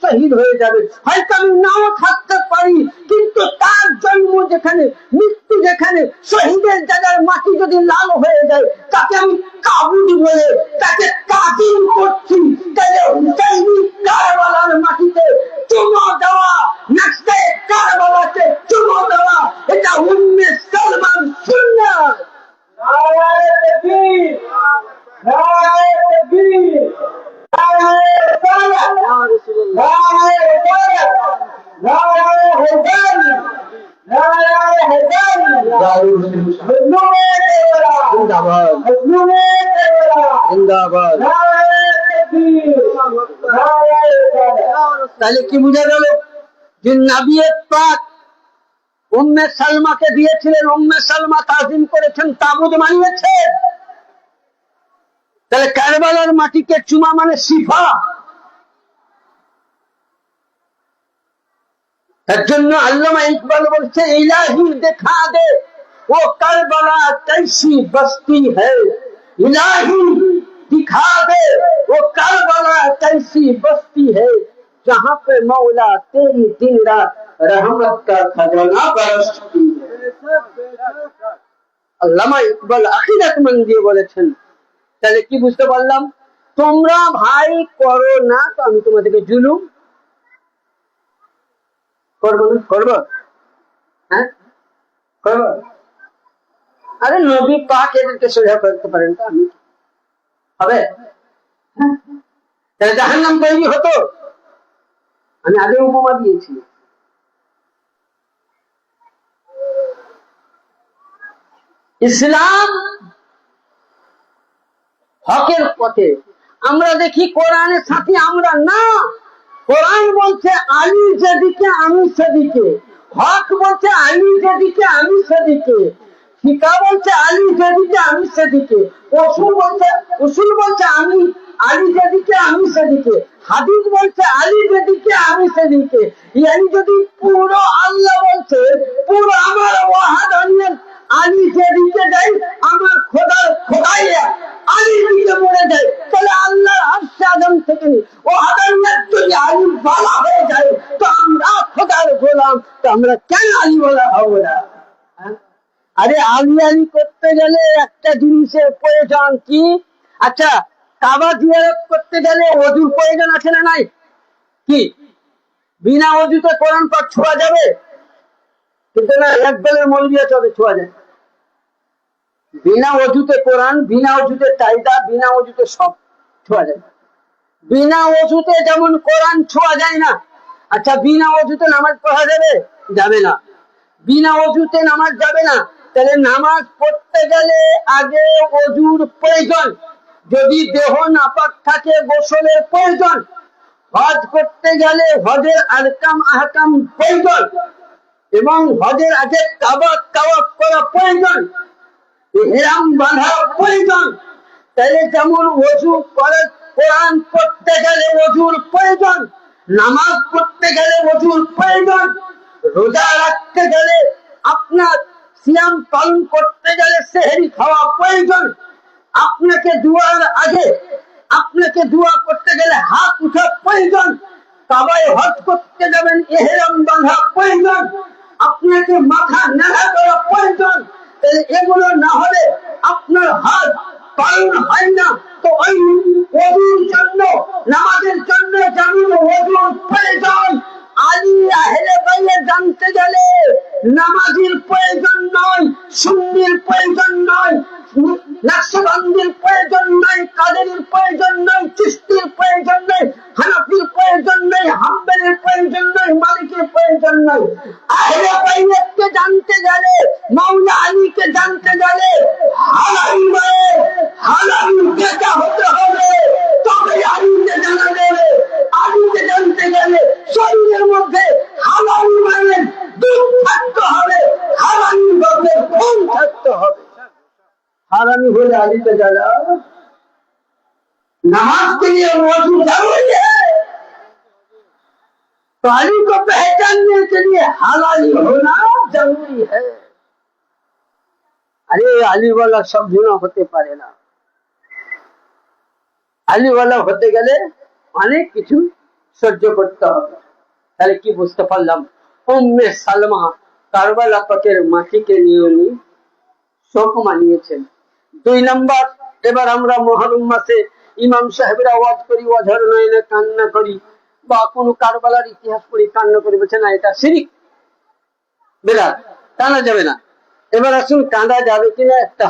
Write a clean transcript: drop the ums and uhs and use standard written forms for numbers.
শহীদ হয়ে যাবে, হয়তো আমি নাও থাকতে পারি, কিন্তু তার জন্ম যেখানে, মৃত্যু যেখানে, শহীদের জায়গার মাটি যদি লাল হয়ে যায়, তাকে আমি কাবুল বলে তাকে কাতিল করছি। তাহলে হুসাইনি কারবালার মাটিতে চুমো দেওয়া, নকশে কারবালাতে চুমো দেওয়া, এটা উম্মে সালমান সুন্নাত। নারায়ে তাকবীর, নারায়ে তাকবীর, নারায়ে সালাত, নারায়ে সালাত, নারায়ে হুসাইনি, নারায়ে হুসাইনি, মজলুমে কেবলা জিন্দাবাদ, মজলুমে কেবলা জিন্দাবাদ, নারায়ে তাকবীর, নারায়ে সালাত। তাহলে কি বুঝা গেল যে নবী পাক উম্মে সালমাকে দিয়েছিলেন, উম্মে সালমা তাজিম করেছেন, তাবুদ বানিয়েছেন। তাহলে কারবালার মাটিকে চুমা মানে শিফা। তার জন্য আল্লামা ইকবাল বলছে, ইলাহি দেখা দে वो करबला कैसी बस्ती है, इलाही दिखा दे वो करबला कैसी बस्ती है, जहाँ पे मौला तेरी दिन रात रहमत का खजाना बरसती है। আল্লামা ইকবাল আখিরাতমন্দ দিয়ে বলেছেন। তাহলে কি বুঝতে পারলাম? তোমরা ভাই করো না তো আমি তোমাদেরকে জুলুম করবো না? করবো? হ্যাঁ করবো? আরে নবী পাক এদেরকে সোজা করতে পারেন তো, আমি হবে? তাহলে জাহান্নাম তৈরি হতো। আমি আগে উপমা দিয়েছি। ইসলাম হকের পথে। আমরা দেখি কোরআনের সাথে আমরা না, কোরআন বলছে আলী যেদিকে আমি সেদিকে, হক বলছে আলী যেদিকে আমি সেদিকে, ফিকা বলছে আলী যেদিকে আমি সেদিকে, উসুল বলছে আমি আলী যেদিকে আমি সেদিকে, হাদিস বলছে আলী যেদিকে আমি সেদিকে। ইয়ানি যদি পুরো আল্লাহ বলছে, পুরো আমার ওয়াহাদানিয়ত আলী যেদিকে যাই, আমার খোদার খোদাইয়া আলী দিকে মরে যায়, তাহলে আল্লাহর আরশে আযম থেকে ওয়াহাদানিয়ত যদি আলী বলা হয়ে যায়, তো আমরা খোদার গোলাম, তো আমরা কেন আলী বলা হবো না? আরে আলী আলী করতে গেলে একটা জিনিসের প্রয়োজন কি? আচ্ছা, কাবা জিয়ারত করতে গেলে ওযুর প্রয়োজন আছে না নাই? কি বিনা ওযুতে কোরআন পাক ছোঁয়া যাবে? কিন্তু না, এক দলের মৌলবি আছে ছোঁয়া যায়। বিনা ওযুতে কোরআন, বিনা ওযুতে কায়দা, বিনা ওযুতে সব ছোঁয়া যায়। বিনা ওযুতে যেমন কোরআন ছোঁয়া যায় না, আচ্ছা বিনা ওযুতে নামাজ পড়া যাবে? যাবে না। বিনা ওযুতে নামাজ যাবে না, তাহলে নামাজ পড়তে গেলে আগে ওযুর প্রয়োজন, যদি দেহ নাপাক থাকে গোসলের প্রয়োজন, হজ করতে গেলে হজের আরকাম আহকাম প্রয়োজন, এবং হজের আগে কাবা তাওয়াফ করা প্রয়োজন, ইহরাম বাঁধা প্রয়োজন। তাহলে যেমন ওযু করে কোরআন পড়তে গেলে ওযুর প্রয়োজন, নামাজ পড়তে গেলে ওযুর প্রয়োজন, রোজা রাখতে গেলে, আপনার সিয়াম পালন করতে গেলে সেহরি খাওয়া প্রয়োজন, আপনাকে দুয়ার আগে, আপনাকে দোয়া করতে গেলে হাত উঠা প্রয়োজন, কাবায় হজ করতে যাবেন ইহরাম বাঁধা প্রয়োজন, আপনাকে মাথা নেড়া করা প্রয়োজন। এগুলো না হলে আপনার হাত পালন হয় না। তো ওই ওযুর জন্য, নামাজের জন্য যেমন ওযুর প্রয়োজন, আলী আহলে বাইত জানতে গেলে নামাজের প্রয়োজন নয়, সুন্নির প্রয়োজন নয়, নকশবন্দির প্রয়োজন নয়, কাদেরের প্রয়োজন নয়, চিশতির প্রয়োজন নয়, হানাফির প্রয়োজন নয়, হাম্বলির প্রয়োজন নয়, মালিকের প্রয়োজন নয়। আহলে বাইতকে জানতে গেলে, মাওলা আলীকে জানতে গেলে হালাল নয়, হালাল বেচা হতে হবে, তবে আলীকে জানা যাবে। আলীকে জানতে গেলে শরীরের মধ্যে হালাল মানের দুধ থাকতে হবে, হালাল ভাবে খুন থাকতে হবে। হারামি হলে আলীকে জানা। नमाज के लिए वजू जरूरी है, तो अली को पहचानने के लिए हलाली होना जरूरी है। अरे अली वाला सब जुना होते पारे ना, अली वाला होते गले অনেক কিছু সহ্য করতে হবে। তাহলে কি বুঝতে পারলাম? উম্মে সালমা কারবালা পাকের মাটিকে নিয়ে উনি শোক মানিয়েছেন। 2 নাম্বার, এবার আমরা মুহররম মাসে ইমাম সাহেবের আওয়াজ করি, ওয়াজর নয়নে কান্না করি, বা কোনো কারবালার ইতিহাস পড়ি কান্না করি, বলছে না এটা শিরিক, বেদাত, কাঁদা যাবে না। এবার আসুন কাঁদা যাবে কিনা একটা